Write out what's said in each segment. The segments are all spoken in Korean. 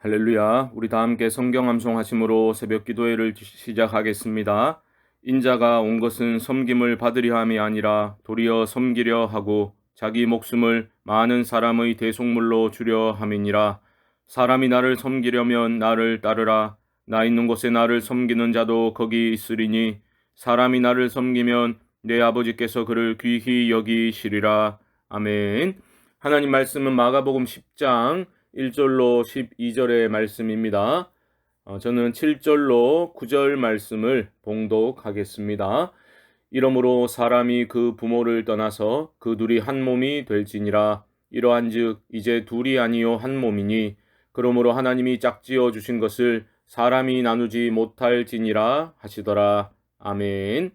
할렐루야. 우리 다 함께 성경 암송하심으로 새벽 기도회를 시작하겠습니다. 인자가 온 것은 섬김을 받으려 함이 아니라 도리어 섬기려 하고 자기 목숨을 많은 사람의 대속물로 주려 함이니라. 사람이 나를 섬기려면 나를 따르라. 나 있는 곳에 나를 섬기는 자도 거기 있으리니 사람이 나를 섬기면 내 아버지께서 그를 귀히 여기시리라. 아멘. 하나님 말씀은 마가복음 10장 1절로 12절의 말씀입니다. 저는 7절로 9절 말씀을 봉독하겠습니다. 이러므로 사람이 그 부모를 떠나서 그 둘이 한 몸이 될지니라. 이러한즉 이제 둘이 아니요 한 몸이니 그러므로 하나님이 짝지어 주신 것을 사람이 나누지 못할지니라 하시더라. 아멘.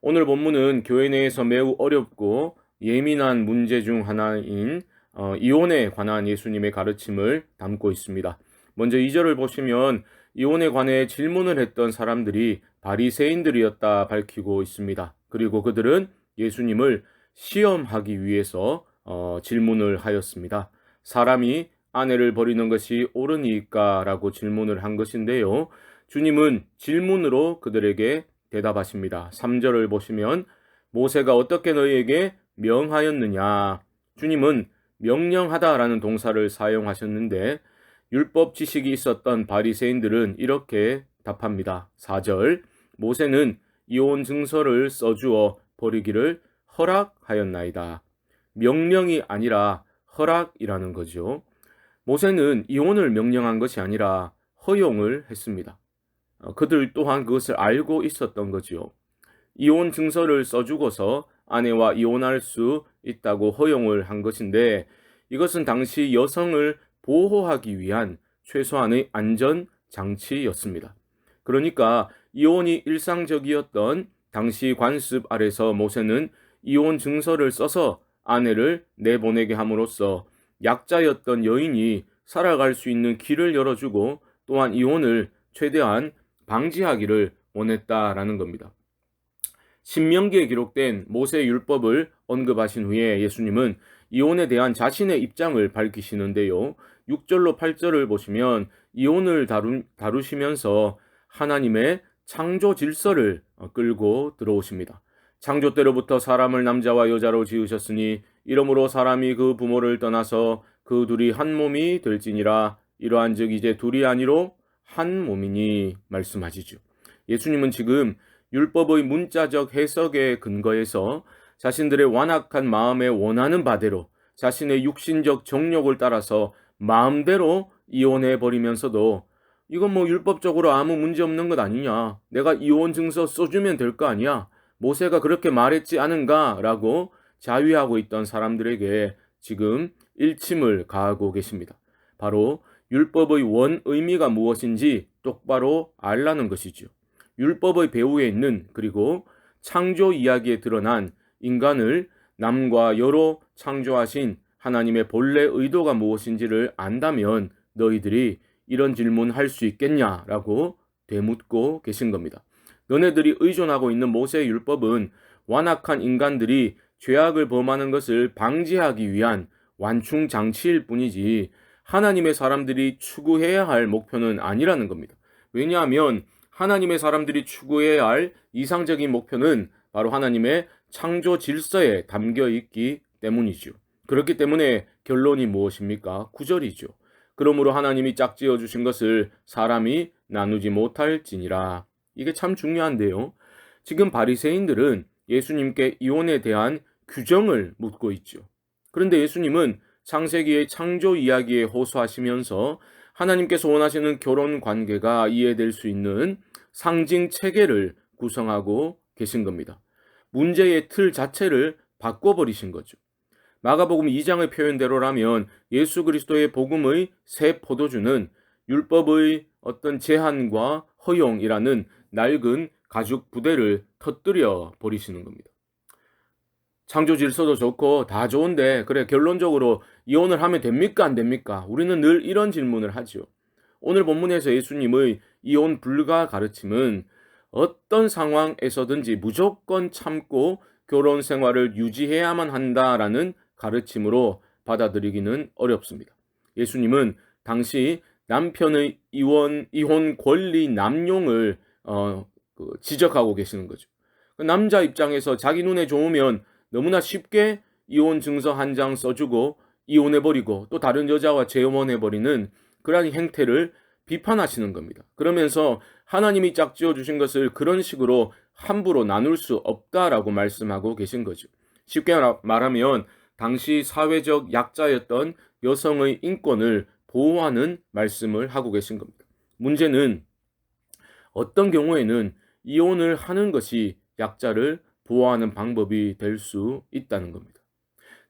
오늘 본문은 교회 내에서 매우 어렵고 예민한 문제 중 하나인 이혼에 관한 예수님의 가르침을 담고 있습니다. 먼저 2절을 보시면 이혼에 관해 질문을 했던 사람들이 바리새인들이었다 밝히고 있습니다. 그리고 그들은 예수님을 시험하기 위해서 질문을 하였습니다. 사람이 아내를 버리는 것이 옳으니까? 라고 질문을 한 것인데요. 주님은 질문으로 그들에게 대답하십니다. 3절을 보시면 모세가 어떻게 너희에게 명하였느냐? 주님은 명령하다라는 동사를 사용하셨는데 율법 지식이 있었던 바리새인들은 이렇게 답합니다. 4절 모세는 이혼 증서를 써주어 버리기를 허락하였나이다. 명령이 아니라 허락이라는 거죠. 모세는 이혼을 명령한 것이 아니라 허용을 했습니다. 그들 또한 그것을 알고 있었던 거지요. 이혼 증서를 써주고서 아내와 이혼할 수 있다고 허용을 한 것인데 이것은 당시 여성을 보호하기 위한 최소한의 안전 장치였습니다. 그러니까 이혼이 일상적이었던 당시 관습 아래서 모세는 이혼 증서를 써서 아내를 내보내게 함으로써 약자였던 여인이 살아갈 수 있는 길을 열어주고 또한 이혼을 최대한 방지하기를 원했다라는 겁니다. 신명기에 기록된 모세 율법을 언급하신 후에 예수님은 이혼에 대한 자신의 입장을 밝히시는데요. 6절로 8절을 보시면 이혼을 다루시면서 하나님의 창조 질서를 끌고 들어오십니다. 창조 때로부터 사람을 남자와 여자로 지으셨으니 이러므로 사람이 그 부모를 떠나서 그 둘이 한 몸이 될지니라. 이러한즉 이제 둘이 아니로 한 몸이니 말씀하시죠. 예수님은 지금 율법의 문자적 해석에 근거해서 자신들의 완악한 마음에 원하는 바대로 자신의 육신적 정욕을 따라서 마음대로 이혼해 버리면서도 이건 뭐 율법적으로 아무 문제 없는 것 아니냐, 내가 이혼 증서 써주면 될 거 아니야, 모세가 그렇게 말했지 않은가 라고 자위하고 있던 사람들에게 지금 일침을 가하고 계십니다. 바로 율법의 원 의미가 무엇인지 똑바로 알라는 것이죠. 율법의 배후에 있는 그리고 창조 이야기에 드러난 인간을 남과 여로 창조하신 하나님의 본래 의도가 무엇인지를 안다면 너희들이 이런 질문할 수 있겠냐라고 되묻고 계신 겁니다. 너네들이 의존하고 있는 모세의 율법은 완악한 인간들이 죄악을 범하는 것을 방지하기 위한 완충 장치일 뿐이지 하나님의 사람들이 추구해야 할 목표는 아니라는 겁니다. 왜냐하면 하나님의 사람들이 추구해야 할 이상적인 목표는 바로 하나님의 창조 질서에 담겨 있기 때문이죠. 그렇기 때문에 결론이 무엇입니까? 9절이죠. 그러므로 하나님이 짝지어 주신 것을 사람이 나누지 못할지니라. 이게 참 중요한데요. 지금 바리새인들은 예수님께 이혼에 대한 규정을 묻고 있죠. 그런데 예수님은 창세기의 창조 이야기에 호소하시면서 하나님께서 원하시는 결혼 관계가 이해될 수 있는 상징 체계를 구성하고 계신 겁니다. 문제의 틀 자체를 바꿔버리신 거죠. 마가복음 2장의 표현대로라면 예수 그리스도의 복음의 새 포도주는 율법의 어떤 제한과 허용이라는 낡은 가죽 부대를 터뜨려 버리시는 겁니다. 창조 질서도 좋고 다 좋은데 그래 결론적으로 이혼을 하면 됩니까 안 됩니까? 우리는 늘 이런 질문을 하죠. 오늘 본문에서 예수님의 이혼 불가 가르침은 어떤 상황에서든지 무조건 참고 결혼 생활을 유지해야만 한다라는 가르침으로 받아들이기는 어렵습니다. 예수님은 당시 남편의 이혼 권리 남용을 지적하고 계시는 거죠. 남자 입장에서 자기 눈에 좋으면 너무나 쉽게 이혼 증서 한 장 써주고 이혼해버리고 또 다른 여자와 재혼해버리는 그러한 행태를 비판하시는 겁니다. 그러면서 하나님이 짝지어 주신 것을 그런 식으로 함부로 나눌 수 없다라고 말씀하고 계신 거죠. 쉽게 말하면 당시 사회적 약자였던 여성의 인권을 보호하는 말씀을 하고 계신 겁니다. 문제는 어떤 경우에는 이혼을 하는 것이 약자를 보호하는 방법이 될 수 있다는 겁니다.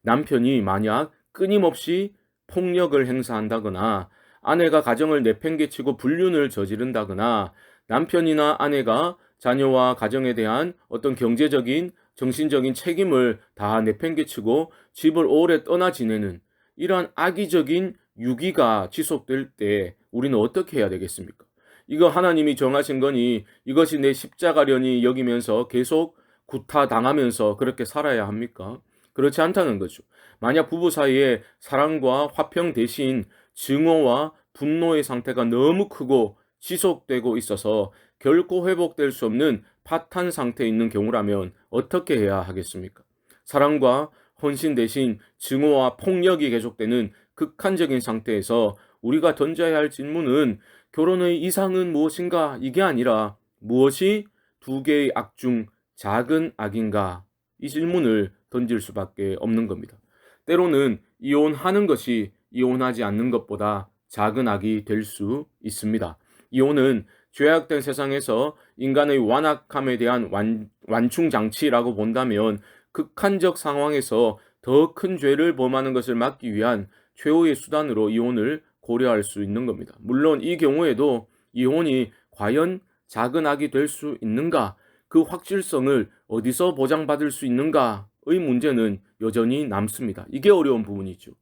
남편이 만약 끊임없이 폭력을 행사한다거나 아내가 가정을 내팽개치고 불륜을 저지른다거나 남편이나 아내가 자녀와 가정에 대한 어떤 경제적인 정신적인 책임을 다 내팽개치고 집을 오래 떠나 지내는 이러한 악의적인 유기가 지속될 때 우리는 어떻게 해야 되겠습니까? 이거 하나님이 정하신 거니 이것이 내 십자가려니 여기면서 계속 구타당하면서 그렇게 살아야 합니까? 그렇지 않다는 거죠. 만약 부부 사이에 사랑과 화평 대신 증오와 분노의 상태가 너무 크고 지속되고 있어서 결코 회복될 수 없는 파탄 상태에 있는 경우라면 어떻게 해야 하겠습니까? 사랑과 헌신 대신 증오와 폭력이 계속되는 극한적인 상태에서 우리가 던져야 할 질문은 결혼의 이상은 무엇인가? 이게 아니라 무엇이 두 개의 악 중 작은 악인가? 이 질문을 던질 수밖에 없는 겁니다. 때로는 이혼하는 것이 이혼하지 않는 것보다 작은 악이 될 수 있습니다. 이혼은 죄악된 세상에서 인간의 완악함에 대한 완충장치라고 본다면 극한적 상황에서 더 큰 죄를 범하는 것을 막기 위한 최후의 수단으로 이혼을 고려할 수 있는 겁니다. 물론 이 경우에도 이혼이 과연 작은 악이 될 수 있는가? 그 확실성을 어디서 보장받을 수 있는가의 문제는 여전히 남습니다. 이게 어려운 부분이죠.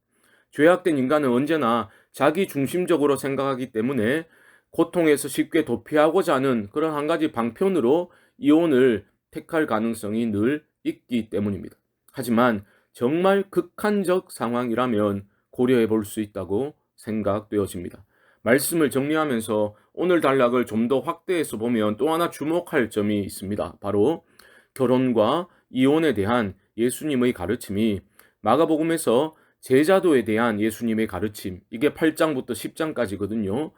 죄악된 인간은 언제나 자기 중심적으로 생각하기 때문에 고통에서 쉽게 도피하고자 하는 그런 한 가지 방편으로 이혼을 택할 가능성이 늘 있기 때문입니다. 하지만 정말 극한적 상황이라면 고려해 볼 수 있다고 생각되어집니다. 말씀을 정리하면서 오늘 단락을 좀 더 확대해서 보면 또 하나 주목할 점이 있습니다. 바로 결혼과 이혼에 대한 예수님의 가르침이 마가복음에서 제자도에 대한 예수님의 가르침, 이게 8장부터 10장까지거든요.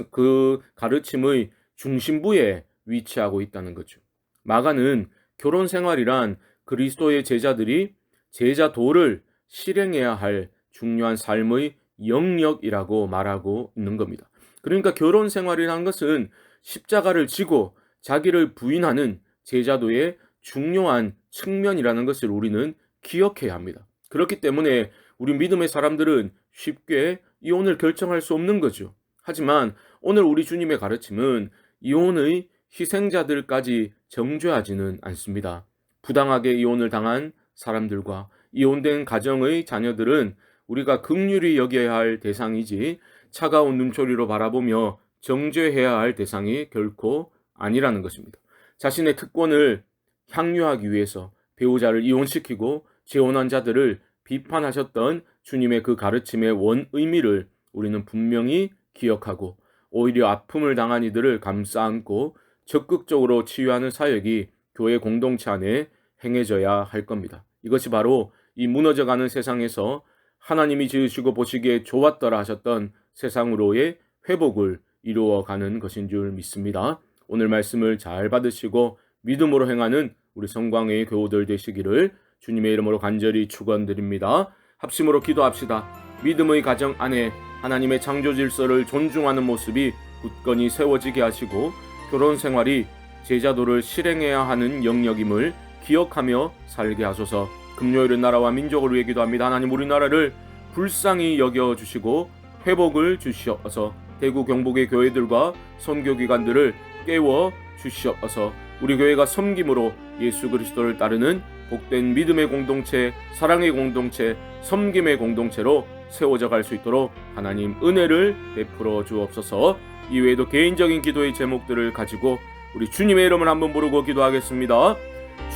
그 가르침의 중심부에 위치하고 있다는 거죠. 마가는 결혼 생활이란 그리스도의 제자들이 제자도를 실행해야 할 중요한 삶의 영역이라고 말하고 있는 겁니다. 그러니까 결혼 생활이라는 것은 십자가를 지고 자기를 부인하는 제자도의 중요한 측면이라는 것을 우리는 기억해야 합니다. 그렇기 때문에 우리 믿음의 사람들은 쉽게 이혼을 결정할 수 없는 거죠. 하지만 오늘 우리 주님의 가르침은 이혼의 희생자들까지 정죄하지는 않습니다. 부당하게 이혼을 당한 사람들과 이혼된 가정의 자녀들은 우리가 긍휼히 여겨야 할 대상이지 차가운 눈초리로 바라보며 정죄해야 할 대상이 결코 아니라는 것입니다. 자신의 특권을 향유하기 위해서 배우자를 이혼시키고 재혼한 자들을 비판하셨던 주님의 그 가르침의 원 의미를 우리는 분명히 기억하고 오히려 아픔을 당한 이들을 감싸 안고 적극적으로 치유하는 사역이 교회 공동체 안에 행해져야 할 겁니다. 이것이 바로 이 무너져가는 세상에서 하나님이 지으시고 보시기에 좋았더라 하셨던 세상으로의 회복을 이루어가는 것인 줄 믿습니다. 오늘 말씀을 잘 받으시고 믿음으로 행하는 우리 성광의 교우들 되시기를 주님의 이름으로 간절히 축원드립니다. 합심으로 기도합시다. 믿음의 가정 안에 하나님의 창조 질서를 존중하는 모습이 굳건히 세워지게 하시고 결혼 생활이 제자도를 실행해야 하는 영역임을 기억하며 살게 하소서. 금요일은 나라와 민족을 위해 기도합니다. 하나님 우리나라를 불쌍히 여겨주시고 회복을 주시옵소서. 대구 경북의 교회들과 선교기관들을 깨워 주시옵소서. 우리 교회가 섬김으로 예수 그리스도를 따르는 복된 믿음의 공동체, 사랑의 공동체, 섬김의 공동체로 세워져 갈 수 있도록 하나님 은혜를 베풀어 주옵소서. 이외에도 개인적인 기도의 제목들을 가지고 우리 주님의 이름을 한번 부르고 기도하겠습니다.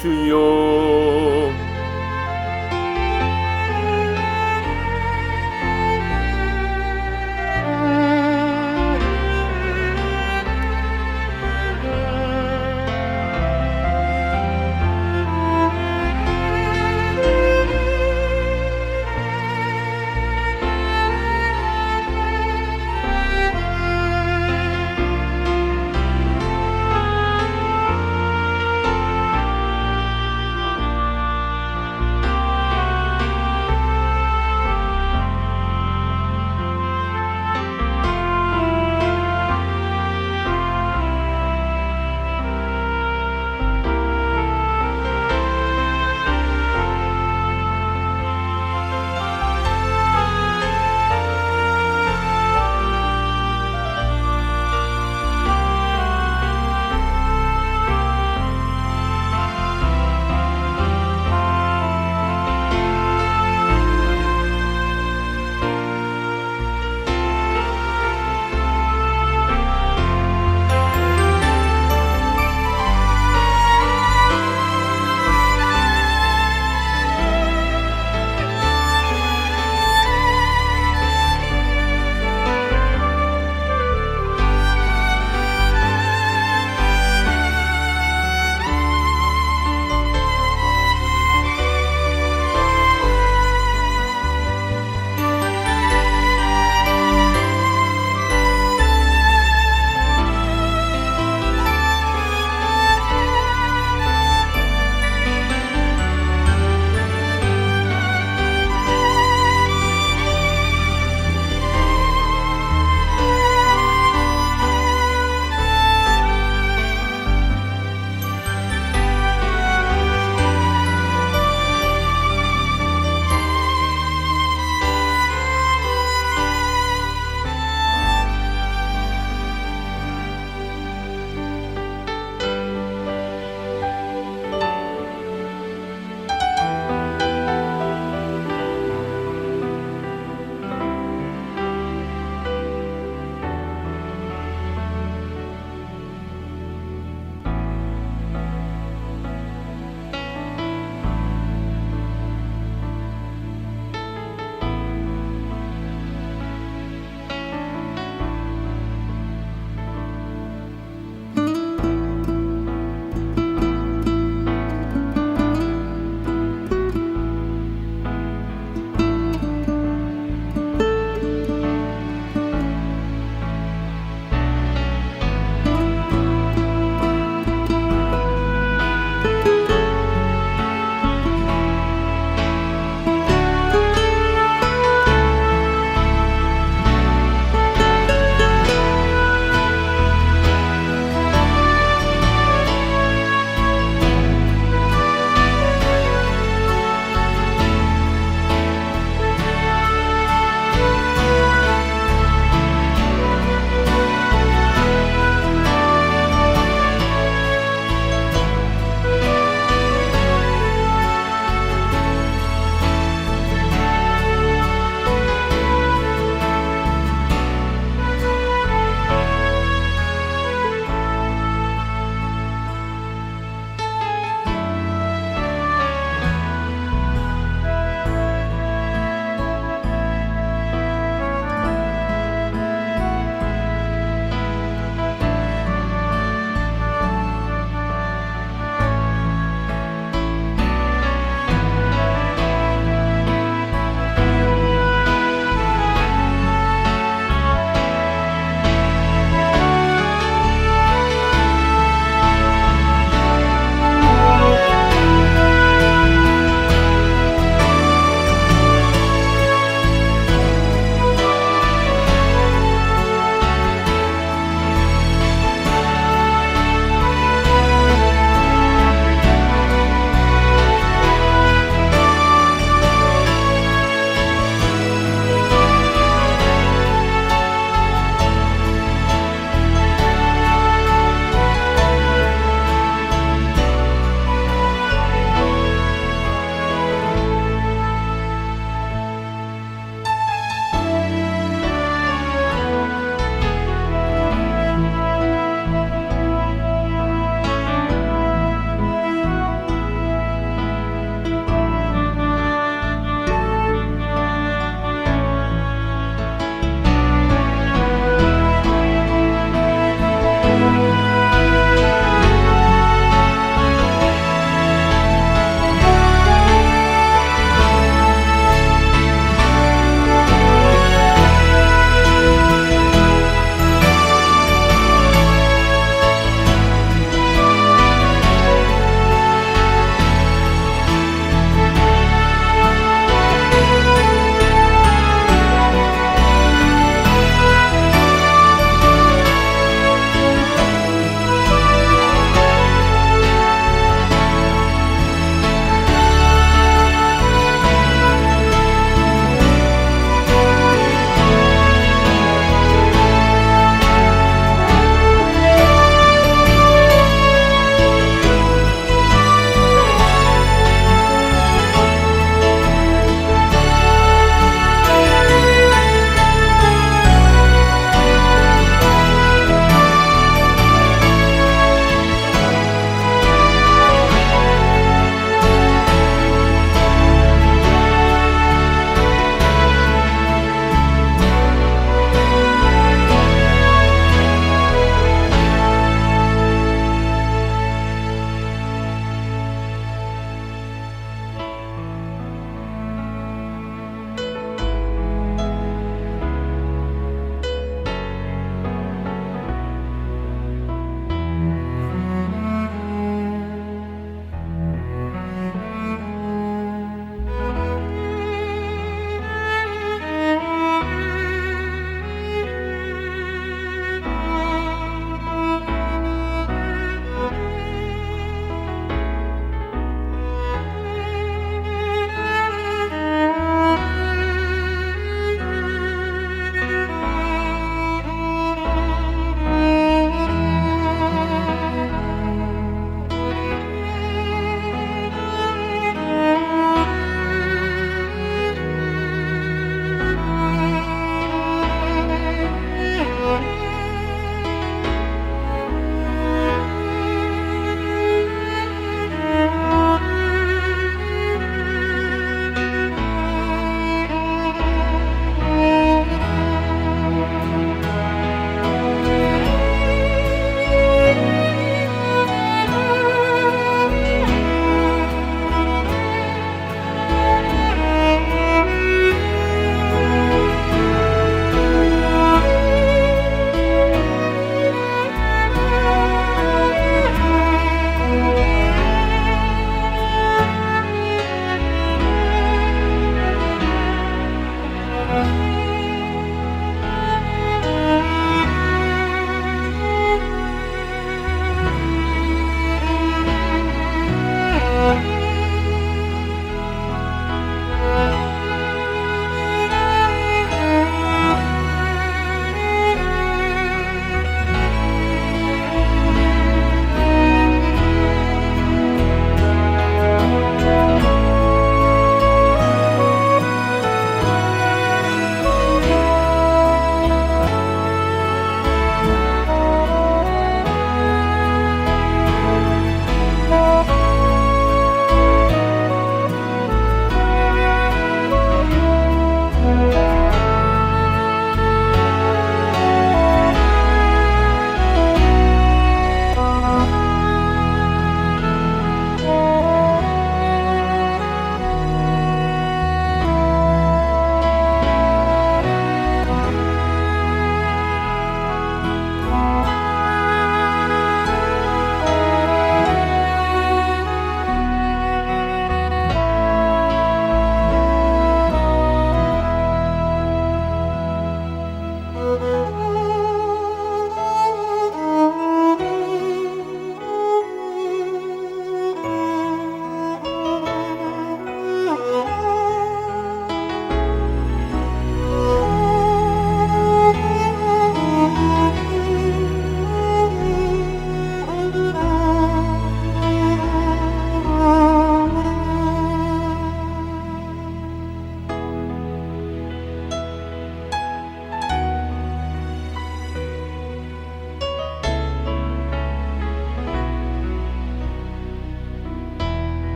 주여